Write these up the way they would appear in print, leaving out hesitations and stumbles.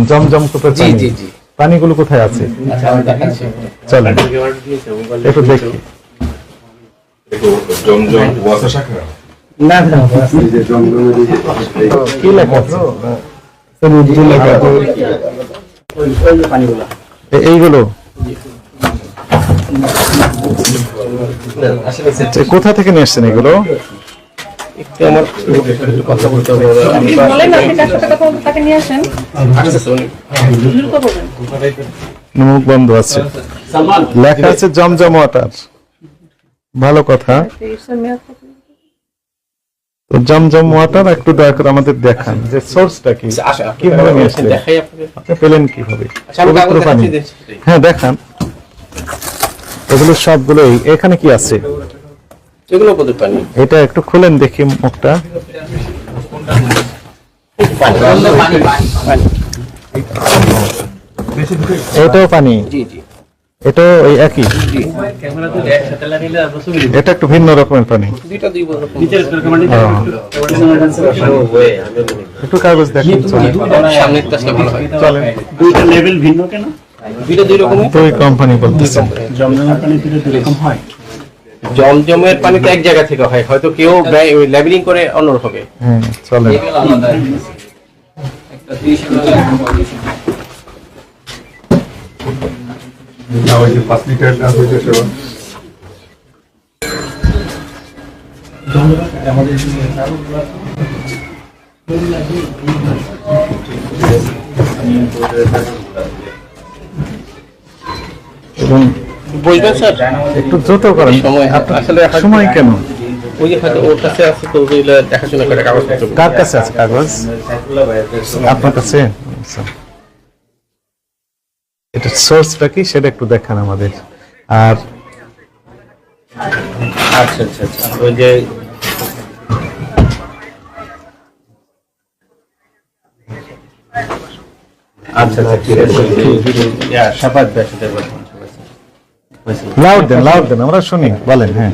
জমজম কূপের জি পানি। জি জি। পানিগুলো কোথায় আছে? আচ্ছা আমি দেখাচ্ছি। চলেন একটু দেখি। জমজম ওয়াসা শাখা না না কি লেখা আছে? পানিগুলো এইগুলো কোথা থেকে নিয়ে আসছেন এগুলো? একটু আমার কথা বলতে হবে। আপনি বলেন আপনি কার সাথে কথা বলতে তাকে নিয়ে আসেন। দ্রুত বলবেন। মুখ বন্ধ আছে, লেখা আছে জমজম ওয়াটার। ভালো কথা। তো জমজম ওয়াটার একটু দয়া করে আমাদের দেখান যে সোর্সটা কি, কিভাবে নিয়ে আসলেন, দেখাই আপনাকে। আপনি পেলেন কিভাবে? আচ্ছা আমি পবিত্র পানি। হ্যাঁ দেখান, এগুলো সবগুলোই। এখানে কি আছে? এগুলো কত পানি? এটা একটু খুলেন দেখি মুখটা। এটাও পানি, জি জি এটাও ওই একই। জি। এটা একটু ভিন্ন রকমের পানি। দুইটা দুই বড় রকম। একটু কাগজ দেখেন। সামনের কাজটা ভালো হয়। চলেন, দুইটা লেভেল ভিন্ন কেন? দুইটা দুই রকমের। দুই কোম্পানি বলতেছেন। জমজমের পানি দুটো দুই রকম হয়। জমজমের পানি তো এক জায়গা থেকে হয়, হয়তো কেউ লেবেলিং করে অন্য হবে। হ্যাঁ চলেন। না ওই যে 5 লিটার না হইছে সেবা এবং বুঝবেন স্যার? একটু দ্রুত করেন। সময় আসলে সময় কেন? ওই যে হয়তো ওর কাছে আছে তো ওইগুলো দেখাশোনা করে কাগজপত্র। কার কাছে আছে কাগজ? আপনার কাছে? আচ্ছা। এটা সোর্সটা কি সেটা একটু দেখান আমাদের। আর আচ্ছা আচ্ছা আচ্ছা ওই যে আচ্ছা আচ্ছা সাফাত ব্যাসাতে লাউড দেন, লাউড দেন, আমরা শুনি। বলেন। হ্যাঁ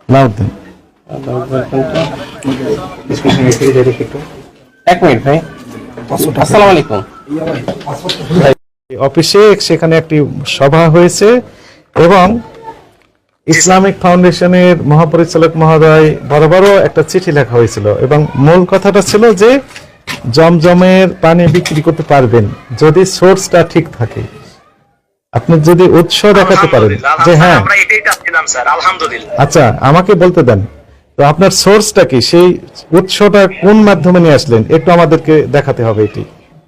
লাউড দেন। এক মিনিট ভাই। আসসালামু আলাইকুম। অফিসে সেখানে একটি সভা হয়েছে এবং ইসলামিক ফাউন্ডেশনের মহাপরিচালক মহোদয় বরাবরও একটা চিঠি লেখা হয়েছিল এবং মূল কথাটা ছিল যে জমজমের পানি বিক্রি করতে পারবেন যদি সোর্সটা ঠিক থাকে। আপনি যদি উৎস দেখাতে পারেন যে হ্যাঁ, আমরা এটাই চাচ্ছিলাম স্যার। আলহামদুলিল্লাহ। আচ্ছা আমাকে বলতে দেন তো আপনার সোর্সটা কি, সেই উৎসটা কোন মাধ্যমে নিয়ে আসলেন একটু আমাদেরকে দেখাতে হবে এটি।